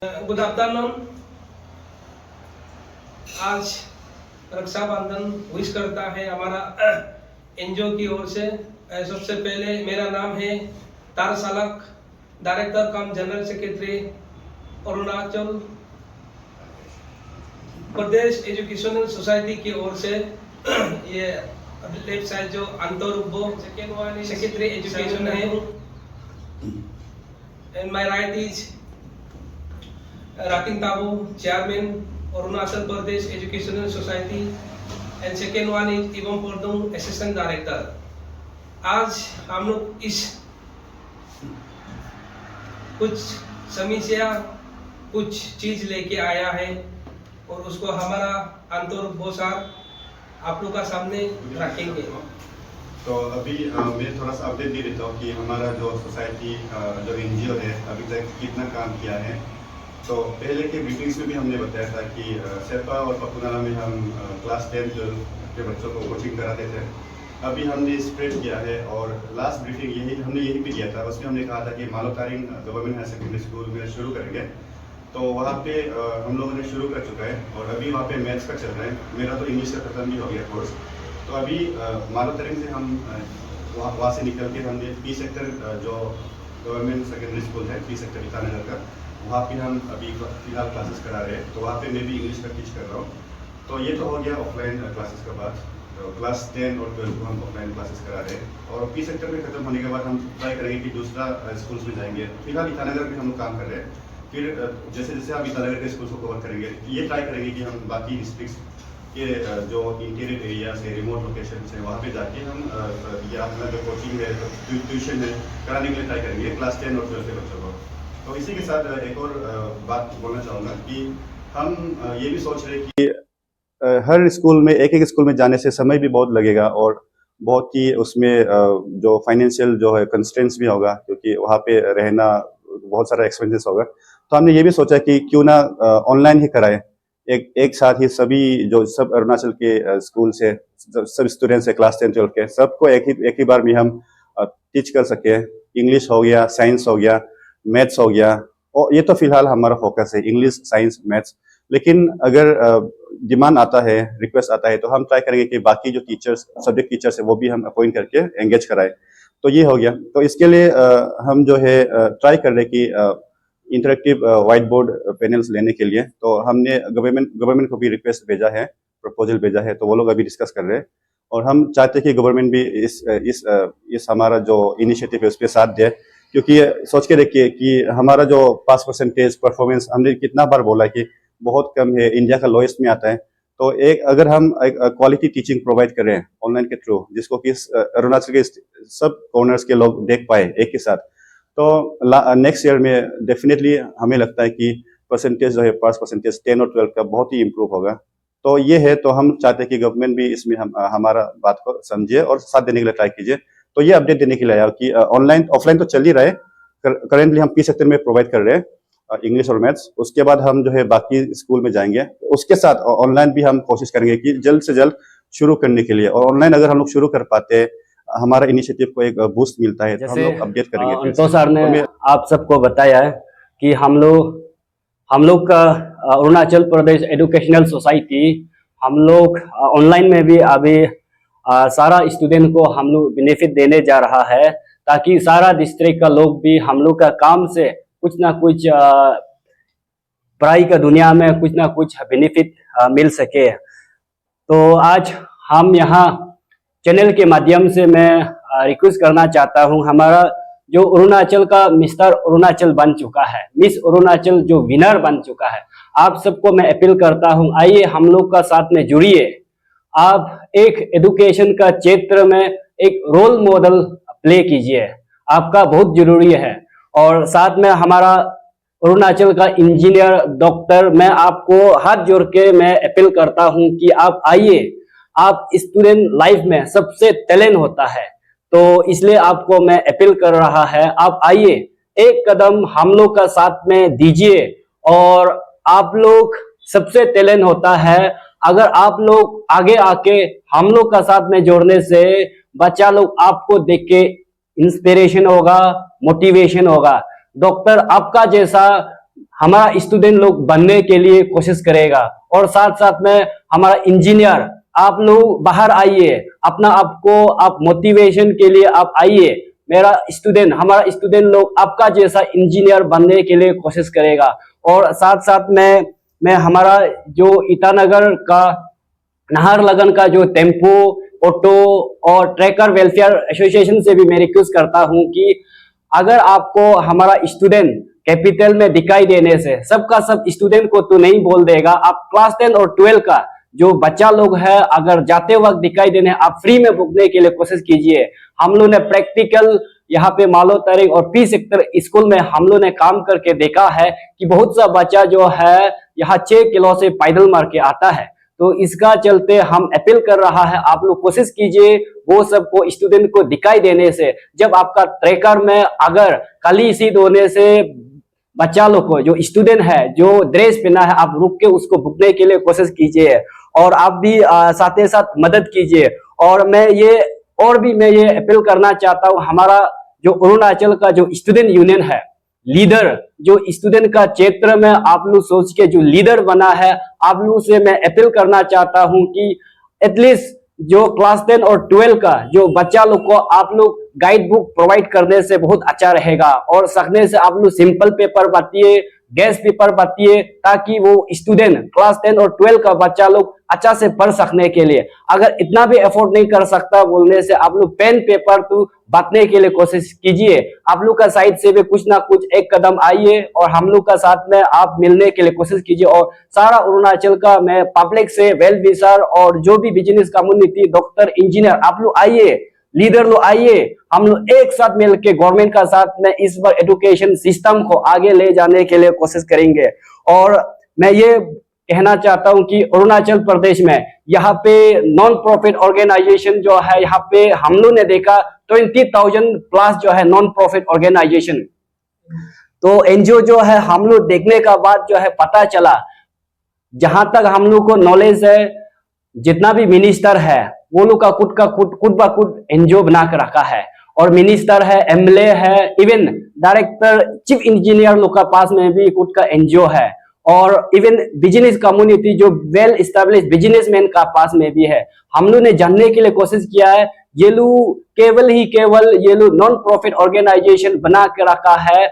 Good afternoon. आज Rakshabandhan wish करता है हमारा एनजीओ की ओर से। सबसे पहले मेरा नाम है Tar Salak, director cum general secretary Arunachal Pradesh educational society की ओर से। ये लेफ्ट साइड जो अंतोरुब्बो सेक्रेटरी एजुकेशन है, and my right is Rating Tabu, chairman Arunachal Pradesh educational society, and second one is Ivam Pordung, assistant director. आज हम लोग इस कुछ समस्या कुछ चीज लेके आया है और उसको हमारा अंतोरुब्बो सर आप लोग का सामने रखेंगे। तो अभी मैं थोड़ा सा अपडेट दे देता हूँ कि हमारा जो सोसाइटी जो एनजीओ है अभी तक कितना काम किया है। तो पहले के ब्रीफिंग्स में भी हमने बताया था कि सेपा और पपुनाला में हम क्लास 10 के बच्चों को कोचिंग कराते थे। अभी हमने स्प्रेड किया है और लास्ट ब्रीफिंग हमने यही भी किया था। उसमें हमने कहा था कि मालोतारिंग गवर्नमेंट हायर सेकेंडरी स्कूल में शुरू करेंगे। तो वहाँ पे हम लोगों ने शुरू कर चुका है और अभी वहाँ पे मैथ्स का चल रहा है। मेरा तो इंग्लिश का खत्म भी हो गया कोर्स। तो अभी मालोतारिंग से हम वहाँ से निकल के हमने पी सेक्टर जो गवर्नमेंट सेकेंडरी स्कूल है पी सेक्टर ईटानगर का, वहाँ पे हम अभी फिलहाल क्लासेस करा रहे हैं। तो वहाँ पे मैं भी इंग्लिश का टीच कर रहा हूँ। तो ये तो हो गया ऑफलाइन क्लासेस का बात। तो क्लास 10 और 12 को हम ऑफलाइन क्लासेस करा रहे हैं और पी सेक्टर में खत्म होने के बाद हम ट्राई करेंगे कि दूसरा स्कूल्स में जाएंगे। फिलहाल ईटानगर में हम लोग काम कर रहे हैं। फिर जैसे जैसे हम ईटानगर के स्कूल्स को कवर करेंगे, ये ट्राई करेंगे कि हम बाकी डिस्ट्रिक्ट्स के जो इंटीरियर एरिया से रिमोट लोकेशन से वहाँ पे जाके हम ये अपना जो कोचिंग है ट्यूशन है कराने के लिए ट्राई करेंगे क्लास 10 और 12 के बच्चों को। तो इसी के साथ एक और बात बोलना चाहूँगा कि हम ये भी सोच रहे कि हर स्कूल में एक स्कूल में जाने से समय भी बहुत लगेगा और बहुत ही उसमें जो फाइनेंशियल जो है कंस्ट्रेंट्स भी होगा, क्योंकि वहाँ पे रहना बहुत सारा एक्सपेंसेस होगा। तो हमने ये भी सोचा कि क्यों ना ऑनलाइन ही कराएं। एक साथ ही सब अरुणाचल के स्कूल से सब स्टूडेंट्स है क्लास 10 12 के, सबको एक ही बार में हम टीच कर सके। इंग्लिश हो गया, साइंस हो गया, मैथ्स हो गया, और ये तो फिलहाल हमारा फोकस है इंग्लिश, साइंस, मैथ्स। लेकिन अगर डिमांड आता है, रिक्वेस्ट आता है, तो हम ट्राई करेंगे कि बाकी जो टीचर्स, सब्जेक्ट टीचर्स है, वो भी हम अपॉइंट करके एंगेज कराएं। तो ये हो गया। तो इसके लिए हम जो है ट्राई कर रहे हैं कि इंटरेक्टिव व्हाइट बोर्ड पैनल्स लेने के लिए। तो हमने गवर्नमेंट को भी रिक्वेस्ट भेजा है, प्रपोजल भेजा है, तो वो लोग अभी डिस्कस कर रहे हैं। और हम चाहते हैं कि गवर्नमेंट भी इस हमारा जो इनिशिएटिव है उस पर साथ दे, क्योंकि सोच के देखिए कि हमारा जो पास परसेंटेज परफॉर्मेंस हमने कितना बार बोला कि बहुत कम है, इंडिया का लोएस्ट में आता है। तो अगर हम क्वालिटी टीचिंग प्रोवाइड करें ऑनलाइन के थ्रू, जिसको कि अरुणाचल के सब कॉर्नर्स के लोग देख पाए एक ही साथ, तो नेक्स्ट ईयर में डेफिनेटली हमें लगता है कि परसेंटेज जो है पास परसेंटेज 10 और 12 का बहुत ही इम्प्रूव होगा। तो ये है, तो हम चाहते हैं कि गवर्नमेंट भी इसमें हमारा बात को समझे और साथ देने के लिए ट्राई कीजिए। तो ये अपडेट देने के लिए आया कि ऑनलाइन ऑफलाइन तो चल ही रहा है। करेंटली हम पी सेक्टर में प्रोवाइड कर रहे हैं इंग्लिश और मैथ्स। उसके बाद हम जो है बाकी स्कूल में जाएंगे। उसके साथ ऑनलाइन भी हम कोशिश करेंगे कि जल्द से जल्द शुरू करने के लिए। और ऑनलाइन अगर हम लोग शुरू कर पाते हैं, हमारा इनिशिएटिव को एक बूस्ट मिलता है, तो हम लोग अपडेट करेंगे। तो सर ने आप सबको बताया है कि हम लोग का अरुणाचल प्रदेश एजुकेशनल सोसाइटी, हम लोग ऑनलाइन में भी अभी सारा स्टूडेंट को हम लोग बेनिफिट देने जा रहा है, ताकि सारा डिस्ट्रिक्ट का लोग भी हम लोग का काम से कुछ ना कुछ पढ़ाई का दुनिया में कुछ ना कुछ बेनिफिट मिल सके। तो आज हम यहाँ चैनल के माध्यम से मैं रिक्वेस्ट करना चाहता हूँ, हमारा जो अरुणाचल का मिस्टर अरुणाचल बन चुका है, मिस अरुणाचल जो विनर बन चुका है, आप सबको मैं अपील करता हूँ, आइए हम लोग का साथ में जुड़िए। आप एक एजुकेशन का क्षेत्र में एक रोल मॉडल प्ले कीजिए, आपका बहुत जरूरी है। और साथ में हमारा अरुणाचल का इंजीनियर, डॉक्टर, मैं आपको हाथ जोड़ के मैं अपील करता हूँ कि आप आइए। आप स्टूडेंट लाइफ में सबसे टैलेंट होता है, तो इसलिए आपको मैं अपील कर रहा है, आप आइए, एक कदम हम लोग का साथ में दीजिए। और आप लोग सबसे टैलेंट होता है, अगर आप लोग आगे आके हम लोग का साथ में जोड़ने से बच्चा लोग आपको देख के इंस्पिरेशन होगा, मोटिवेशन होगा। डॉक्टर आपका जैसा हमारा स्टूडेंट लोग बनने के लिए कोशिश करेगा। और साथ साथ में हमारा इंजीनियर, आप लोग बाहर आइए, अपना आपको आप मोटिवेशन के लिए आप आइए। मेरा स्टूडेंट, हमारा स्टूडेंट लोग आपका जैसा इंजीनियर बनने के लिए कोशिश करेगा। और साथ साथ में मैं हमारा जो ईटानगर का नाहरलगन का जो टेम्पो, ऑटो और ट्रैकर वेलफेयर एसोसिएशन से भी मैं रिक्वेस्ट करता हूं कि अगर आपको हमारा स्टूडेंट कैपिटल में दिखाई देने से, सबका सब स्टूडेंट को तो नहीं बोल देगा, आप क्लास 10 और 12 का जो बच्चा लोग है अगर जाते वक्त दिखाई देने, आप फ्री में भुगतने के लिए कोशिश कीजिए। हम लोग ने प्रैक्टिकल यहाँ पे मालो तारीख और पी सेक्टर स्कूल में हम लोग ने काम करके देखा है कि बहुत सा बच्चा जो है यहाँ 6 किलो से पैदल मार के आता है। तो इसका चलते हम अपील कर रहा है, आप लोग कोशिश कीजिए वो सबको स्टूडेंट को दिखाई देने से। जब आपका ट्रैकर में अगर काली सीध होने से बच्चा लोग को, जो स्टूडेंट है जो ड्रेस पहना है, आप रुक के उसको भुगतने के लिए कोशिश कीजिए और आप भी साथ ही साथ मदद कीजिए। और मैं ये अपील करना चाहता हूँ, हमारा जो अरुणाचल का जो स्टूडेंट यूनियन है, लीडर जो स्टूडेंट का क्षेत्र में आप लोग सोच के जो लीडर बना है, आप लोग से मैं अपील करना चाहता हूं कि एटलीस्ट जो क्लास 10 और 12 का जो बच्चा लोग को आप लोग गाइड बुक प्रोवाइड करने से बहुत अच्छा रहेगा। और सकने से आप लोग सिंपल पेपर बांटिए, गैस पेपर बांटिए, ताकि वो स्टूडेंट क्लास 10 और 12 का बच्चा लोग अच्छा से पढ़ सकने के लिए। अगर इतना भी एफोर्ड नहीं कर सकता बोलने से आप लोग पेन पेपर तो बांटने के लिए कोशिश कीजिए। आप लोग का साइड से भी कुछ ना कुछ एक कदम आइए और हम लोग का साथ में आप मिलने के लिए कोशिश कीजिए। और सारा अरुणाचल का मैं पब्लिक से वेल विशर और जो भी बिजनेस कम्युनिटी, डॉक्टर, इंजीनियर, आप लोग आइए, लीडर लोग आइए, हम लोग एक साथ मिलकर गवर्नमेंट का साथ में इस बार एजुकेशन सिस्टम को आगे ले जाने के लिए कोशिश करेंगे। और मैं ये कहना चाहता हूं कि अरुणाचल प्रदेश में यहाँ पे नॉन प्रॉफिट ऑर्गेनाइजेशन जो है, यहाँ पे हम लोग ने देखा 20,000 प्लस जो है नॉन प्रॉफिट ऑर्गेनाइजेशन। तो एनजीओ जो है हम लोग देखने का बाद जो है पता चला, जहां तक हम लोग को नॉलेज है, जितना भी मिनिस्टर है वो लोग का खुद एनजीओ बना कर रखा है। और मिनिस्टर है, एमएलए है, इवन डायरेक्टर, चीफ इंजीनियर लोग का पास में भी खुद का एनजीओ है। और इवन बिजनेस कम्युनिटी जो वेल एस्टेब्लिश बिजनेसमैन का पास में भी है। हम लोग ने जानने के लिए कोशिश किया है, ये लोग केवल नॉन प्रॉफिट ऑर्गेनाइजेशन बना के रखा है,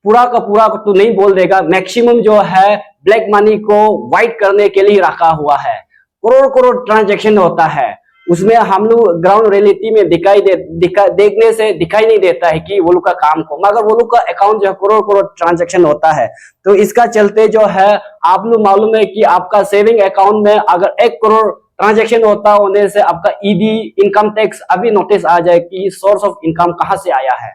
पूरा का पूरा तो नहीं बोल देगा, मैक्सिमम जो है ब्लैक मनी को व्हाइट करने के लिए रखा हुआ है। करोड़ ट्रांजैक्शन होता है उसमें। हम लोग ग्राउंड रियलिटी में देखने से दिखाई नहीं देता है कि वो लोग का काम को, मगर वो लोग का अकाउंट जो है करोड़ ट्रांजैक्शन होता है। तो इसका चलते जो है आप लोग मालूम है कि आपका सेविंग अकाउंट में अगर 1 करोड़ ट्रांजैक्शन होता होने से आपका ईडी, इनकम टैक्स अभी नोटिस आ जाए कि सोर्स ऑफ इनकम कहां से आया है।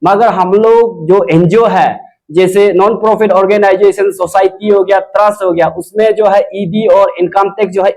मगर हम लोग जो एनजीओ है, जैसे नॉन प्रॉफिट ऑर्गेनाइजेशन, सोसाइटी हो गया, ट्रस्ट हो गया, उसमें जो है ईडी और इनकम टैक्स जो है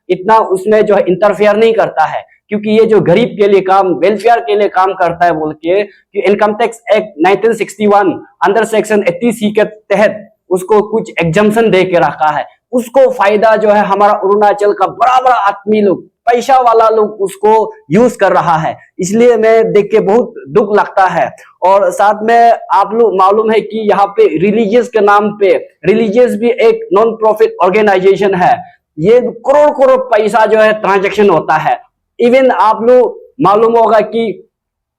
इतना उसमें जो है इंटरफेयर नहीं करता है, क्योंकि ये जो गरीब के लिए काम, वेलफेयर के लिए काम करता है बोल के कि income tax act 1961 under section 80C के तहत उसको कुछ एग्जम्पशन दे के रखा है। उसको फायदा जो है हमारा अरुणाचल का बड़ा आदमी लोग, पैसा वाला लोग उसको यूज कर रहा है। इसलिए मैं देख के बहुत दुख लगता है। और साथ में आप लोग मालूम है कि यहाँ पे रिलीजियस के नाम पे, रिलीजियस भी एक नॉन प्रॉफिट ऑर्गेनाइजेशन है, ये करोड़ पैसा जो है ट्रांजैक्शन होता है। इवन आप लोग मालूम होगा कि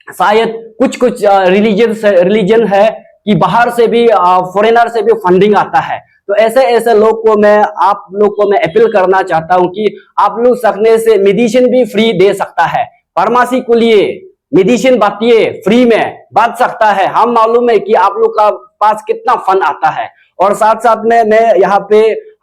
शायद कुछ रिलीजन है कि बाहर से भी, फॉरेनर से भी फंडिंग आता है। तो ऐसे लोग को आप लोग को मैं अपील करना चाहता हूं कि आप लोग सकने से मेडिसिन भी फ्री दे सकता है। फार्मेसी को लिए मेडिसिन बांटिए, फ्री में बांट सकता है। हम मालूम है कि आप लोग का पास कितना फंड आता है। और साथ में मैं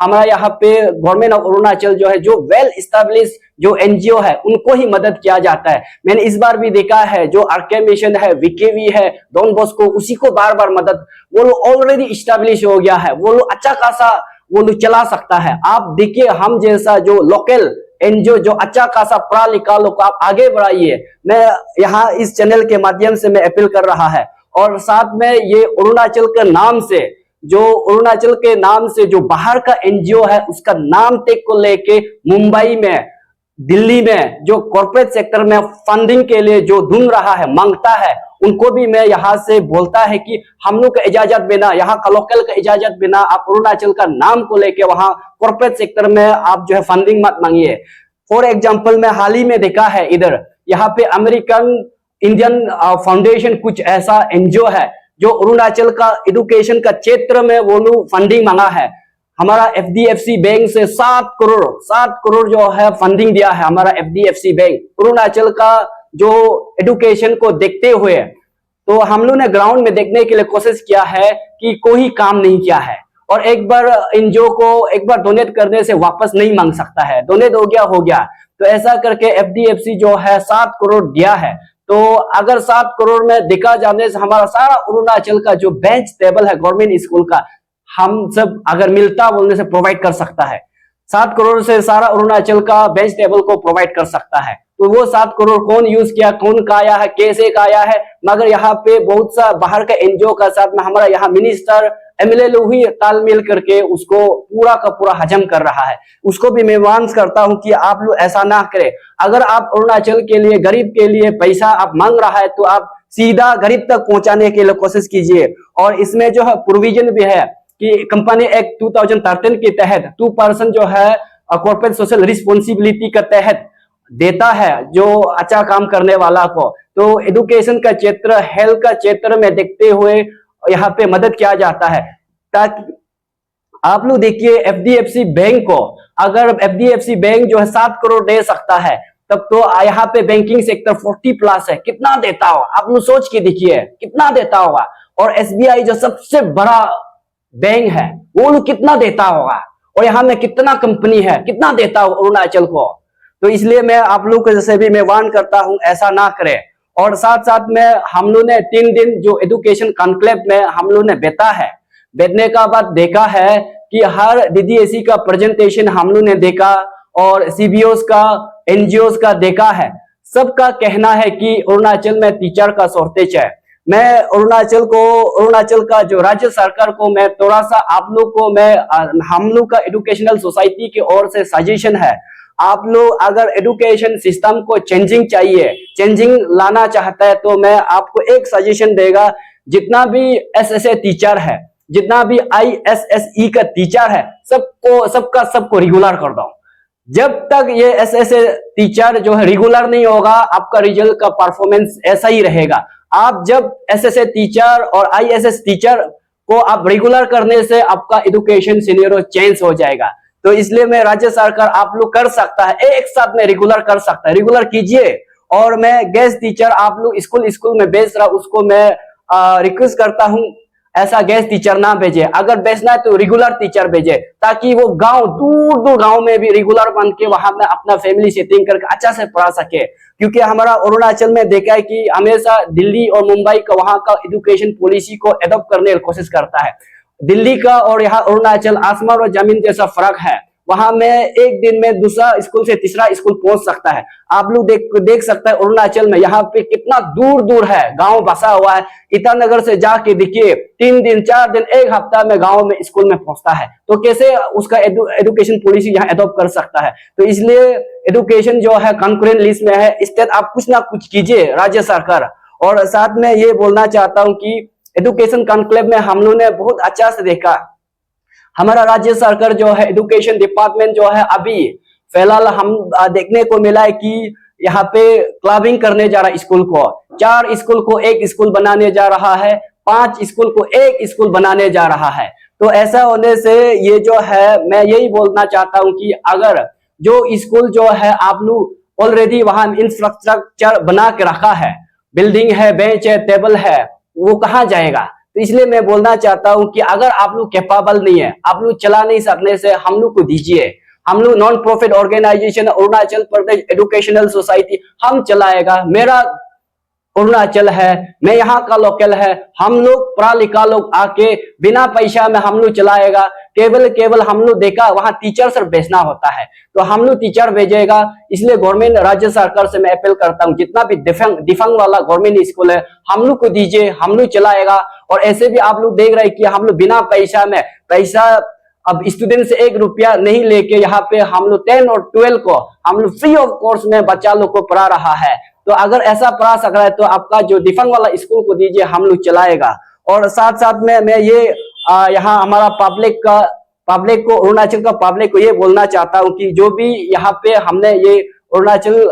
हमारा यहाँ पे गवर्नमेंट ऑफ अरुणाचल जो है, जो वेल एस्टेब्लिश जो एनजीओ है, उनको ही मदद किया जाता है। मैंने इस बार भी देखा है, जो आरके मिशन है, वीकेवी है, डॉन बॉस्को, उसी को बार मदद, वो लोग ऑलरेडी एस्टेब्लिश हो गया है, वो लोग अच्छा खासा वो लोग चला सकता है। आप देखिए, हम जैसा जो लोकल एनजीओ जो अच्छा खासा पढ़ा लिखा लोग आप आगे बढ़ाइए। मैं यहाँ इस चैनल के माध्यम से मैं अपील कर रहा है। और साथ में ये अरुणाचल के नाम से जो बाहर का एनजीओ है, उसका नाम टेक को लेके मुंबई में दिल्ली में जो कॉर्पोरेट सेक्टर में फंडिंग के लिए जो ढूंढ रहा है, मांगता है, उनको भी मैं यहाँ से बोलता है कि हम लोग का इजाजत बिना, यहाँ का लोकल का इजाजत बिना आप अरुणाचल का नाम को लेके वहां कॉर्पोरेट सेक्टर में आप जो है फंडिंग मत मांगिए। फॉर एग्जाम्पल मैं हाल ही में देखा है, इधर यहाँ पे अमेरिकन इंडियन फाउंडेशन कुछ ऐसा एनजीओ है जो अरुणाचल का एजुकेशन का क्षेत्र में वो लोग फंडिंग मांगा है। हमारा एफडीएफसी बैंक से 7 करोड़ जो है फंडिंग दिया है हमारा एफडीएफसी बैंक अरुणाचल का जो एजुकेशन को देखते हुए। तो हम लोग ने ग्राउंड में देखने के लिए कोशिश किया है कि कोई काम नहीं किया है, और एक बार एनजीओ को एक बार डोनेट करने से वापस नहीं मांग सकता है, डोनेट हो गया। तो ऐसा करके एफडीएफसी जो है 7 करोड़ दिया है। तो अगर 7 करोड़ में देखा जाने से हमारा सारा अरुणाचल का जो बेंच टेबल है गवर्नमेंट स्कूल का, हम सब अगर मिलता बोलने से प्रोवाइड कर सकता है। 7 करोड़ से सारा अरुणाचल का बेंच टेबल को प्रोवाइड कर सकता है। तो वो 7 करोड़ कौन यूज किया, कौन काया है, कैसे काया है, मगर यहाँ पे बहुत सा बाहर का एनजीओ का साथ में हमारा यहाँ मिनिस्टर एमएलए लोग ही तालमेल करके उसको पूरा का पूरा हजम कर रहा है। उसको भी मैं वार्न करता हूँ कि आप लोग ऐसा ना करें। अगर आप अरुणाचल के लिए, गरीब के लिए पैसा आप मांग रहा है तो आप सीधा गरीब तक पहुंचाने के लिए कोशिश कीजिए। और इसमें जो है प्रोविजन भी है कि कंपनी एक्ट 2013 के तहत 2% जो है कॉर्पोरेट सोशल रिस्पॉन्सिबिलिटी के तहत देता है जो अच्छा काम करने वाला को। तो एजुकेशन का क्षेत्र, हेल्थ का क्षेत्र में देखते हुए यहाँ पे मदद किया जाता है। ताकि आप लोग देखिए एफडीएफसी बैंक को, अगर एफडीएफसी बैंक जो है 7 करोड़ दे सकता है, तब तो यहाँ पे बैंकिंग सेक्टर 40+ है, कितना देता होगा आप लोग सोच के देखिए, कितना देता होगा। और एसबीआई जो सबसे बड़ा बैंक है वो लोग कितना देता होगा, और यहाँ में कितना कंपनी है, कितना देता होगा अरुणाचल को। तो इसलिए मैं आप लोग को जैसे भी मैं वार्न करता हूं ऐसा ना करें। और साथ साथ में हम लोग ने 3 दिन जो एजुकेशन कॉन्क्लेव में हम लोग ने बैठा है, बैठने का बाद देखा है कि हर डीडीएसी का प्रेजेंटेशन हम लोग ने देखा और सीबीओस का, एनजीओस का देखा है। सबका कहना है कि अरुणाचल में टीचर का शॉर्टेज है। मैं अरुणाचल का जो राज्य सरकार को मैं थोड़ा सा आप लोग को हम लोग का एजुकेशनल सोसाइटी की ओर से सजेशन है, आप लोग अगर एजुकेशन सिस्टम को चेंजिंग लाना चाहता है तो मैं आपको एक सजेशन देगा, जितना भी एसएसए टीचर है, जितना भी आईएसएसई का टीचर है, सबको रेगुलर कर दो। जब तक ये एसएसए टीचर जो है रेगुलर नहीं होगा, आपका रिजल्ट का परफॉर्मेंस ऐसा ही रहेगा। आप जब एसएसए टीचर और आईएसएस टीचर को आप रेगुलर करने से आपका एजुकेशन सिनेरियो चेंज हो जाएगा। तो इसलिए मैं राज्य सरकार आप लोग कर सकता है, एक साथ में रेगुलर कर सकता है, रेगुलर कीजिए। और मैं गेस्ट टीचर आप लोग स्कूल में भेज रहा, उसको मैं रिक्वेस्ट करता हूं ऐसा गेस्ट टीचर ना भेजे। अगर भेजना है तो रेगुलर टीचर भेजे, ताकि वो गांव, दूर गांव में भी रेगुलर बन के वहां में अपना फैमिली सेटिंग करके अच्छा से पढ़ा सके। क्योंकि हमारा अरुणाचल में देखा है कि हमेशा दिल्ली और मुंबई का वहां का एजुकेशन पॉलिसी को एडॉप्ट करने की कोशिश करता है। दिल्ली का और यहाँ अरुणाचल आसमान और जमीन जैसा फर्क है। वहां में एक दिन में दूसरा स्कूल से तीसरा स्कूल पहुंच सकता है। आप लोग देख सकते हैं अरुणाचल में यहाँ पे कितना दूर है गांव बसा हुआ है। ईटानगर से जाके देखिए 3 दिन 4 दिन 1 हफ्ता में गांव में स्कूल में पहुंचता है। तो कैसे उसका एजुकेशन पॉलिसी यहाँ एडॉप्ट कर सकता है। तो इसलिए एजुकेशन जो है कंकरेंट लिस्ट में है, स्टेट आप कुछ ना कुछ कीजिए राज्य सरकार। और साथ में ये बोलना चाहता हूँ कि एजुकेशन कॉन्क्लेव में हम लोग ने बहुत अच्छा से देखा, हमारा राज्य सरकार जो है एजुकेशन डिपार्टमेंट जो है अभी फिलहाल हम देखने को मिला है कि यहाँ पे क्लबिंग करने जा रहा है स्कूल को। 4 स्कूल को 1 स्कूल बनाने जा रहा है, 5 स्कूल को 1 स्कूल बनाने जा रहा है। तो ऐसा होने से ये जो है मैं यही बोलना चाहता हूँ कि अगर जो स्कूल जो है आप लोग ऑलरेडी वहां इंफ्रास्ट्रक्चर बना के रखा है, बिल्डिंग है, बेंच है, टेबल है, वो कहाँ जाएगा। तो इसलिए मैं बोलना चाहता हूं कि अगर आप लोग कैपेबल नहीं है, आप लोग चला नहीं सकने से हम लोग को दीजिए। हम लोग non profit organisation Arunachal Pradesh educational society हम चलाएगा। मेरा अरुणाचल है, मैं यहाँ का लोकल है, हम लोग पढ़ा लिखा लोग आके बिना पैसा में हम लोग चलाएगा। केवल हम लोग देखा वहां टीचर सिर्फ भेजना होता है, तो हम लोग टीचर भेजेगा। इसलिए गवर्नमेंट राज्य सरकार से मैं अपील करता हूँ, जितना भी दिफंग वाला गवर्नमेंट स्कूल है हम लोग को दीजिए, हम लोग चलाएगा। और ऐसे भी आप लोग देख रहे हैं कि हम लोग बिना पैसा में पैसा अब स्टूडेंट से 1 रुपया नहीं लेके यहाँ पे हम लोग 10 और 12 को हम लोग फ्री ऑफ कोर्स में बच्चा लोग को पढ़ा रहा है। तो अगर ऐसा पढ़ा सक रहा है तो आपका जो डिफंग वाला स्कूल को दीजिए, हम लोग चलाएगा। और साथ साथ में मैं ये यहाँ हमारा पब्लिक को, अरुणाचल का पब्लिक को ये बोलना चाहता हूँ कि जो भी यहाँ पे हमने ये अरुणाचल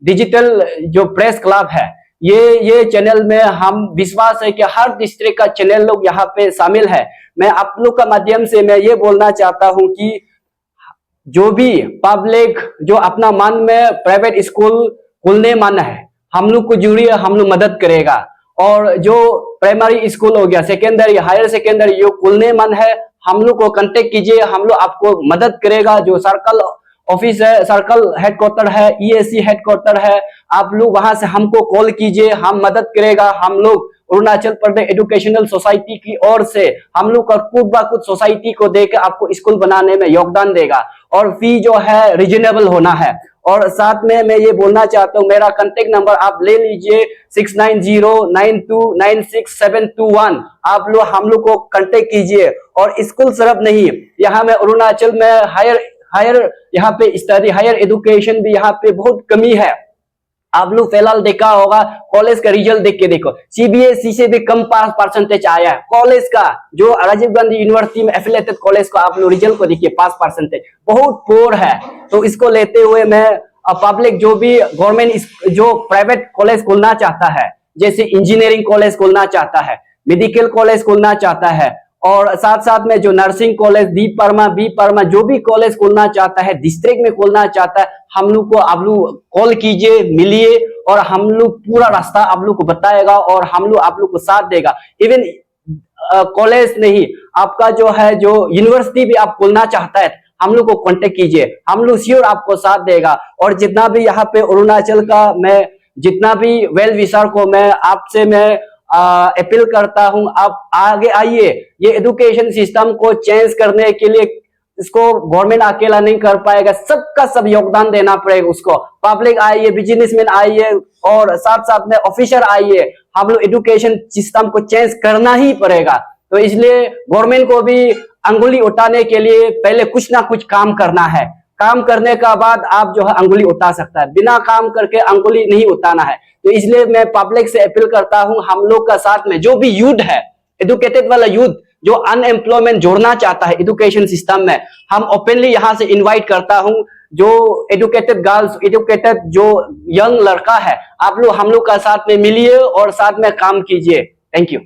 डिजिटल जो प्रेस क्लब है, ये चैनल में हम विश्वास है कि हर डिस्ट्रिक्ट का चैनल लोग यहाँ पे शामिल है। मैं आप लोग का माध्यम से मैं ये बोलना चाहता हूँ कि जो भी पब्लिक जो अपना मन में प्राइवेट स्कूल खोलने मन है, हम लोग को जरूरी है, हम लोग मदद करेगा। और जो प्राइमरी स्कूल हो गया, सेकेंडरी, हायर सेकेंडरी जो खोलने मन है, हम लोग को कांटेक्ट कीजिए, हम लोग आपको मदद करेगा। जो सर्कल ऑफिस है, सर्कल हेडक्वार्टर है, EAC हेडक्वार्टर है, आप लोग वहां से हमको कॉल कीजिए, हम मदद करेगा। हम लोग अरुणाचल प्रदेश एजुकेशनल सोसाइटी की ओर से हम लोग का कुछ सोसाइटी को देकर आपको स्कूल बनाने में योगदान देगा। और फी जो है रिजनेबल होना है। और साथ में मैं ये बोलना चाहता हूँ, मेरा कांटेक्ट नंबर आप ले लीजिए 6909296721। आप लोग हम लोग को कांटेक्ट कीजिए। और स्कूल सिर्फ नहीं, यहाँ में अरुणाचल में हायर यहाँ पे स्टडी, हायर एजुकेशन भी यहाँ पे बहुत कमी है। आप लोग फिलहाल देखा होगा, कॉलेज का रिजल्ट देख के देखो, CBSE से भी कम पास परसेंटेज आया है। कॉलेज का जो राजीव गांधी यूनिवर्सिटी में एफिलिएटेड कॉलेज का आप लोग रिजल्ट को देखिए, पास परसेंटेज बहुत पोर है। तो इसको लेते हुए मैं पब्लिक जो भी गवर्नमेंट जो प्राइवेट कॉलेज खोलना चाहता है, जैसे इंजीनियरिंग कॉलेज खोलना चाहता है, मेडिकल कॉलेज खोलना चाहता है, और साथ साथ में जो नर्सिंग कॉलेज, बी परमा जो भी कॉलेज खोलना चाहता है, डिस्ट्रिक्ट में खोलना चाहता है, हम लोग को आप लोग कॉल कीजिए, मिलिए, और हम लोग पूरा रास्ता आप लोग को बताएगा और हम लोग आप लोग को साथ देगा। इवन कॉलेज नहीं, आपका जो है जो यूनिवर्सिटी भी आप खोलना चाहता है, हम लोग को कांटेक्ट कीजिए, हम लोग श्योर आपको साथ देगा। और जितना भी यहाँ पे अरुणाचल का मैं जितना भी वेल विशर को मैं आपसे मैं अपील करता हूं, आप आगे आइए। ये एजुकेशन सिस्टम को चेंज करने के लिए इसको गवर्नमेंट अकेला नहीं कर पाएगा, सबका सब योगदान देना पड़ेगा उसको। पब्लिक आइए, बिजनेसमैन आइए, और साथ साथ में ऑफिसर आइए। हम लोग एजुकेशन सिस्टम को चेंज करना ही पड़ेगा। तो इसलिए गवर्नमेंट को भी अंगुली उठाने के लिए पहले कुछ ना कुछ काम करना है। काम करने का बाद आप जो है अंगुली उठा सकता है, बिना काम करके अंगुली नहीं उठाना है। तो इसलिए मैं पब्लिक से अपील करता हूं, हम लोग का साथ में जो भी यूथ है, एजुकेटेड वाला यूथ जो अनएम्प्लॉयमेंट जोड़ना चाहता है एजुकेशन सिस्टम में, हम ओपनली यहां से इनवाइट करता हूं। जो एजुकेटेड गर्ल्स, एजुकेटेड जो यंग लड़का है, आप लोग हम लोग का साथ में मिलिए और साथ में काम कीजिए। Thank you.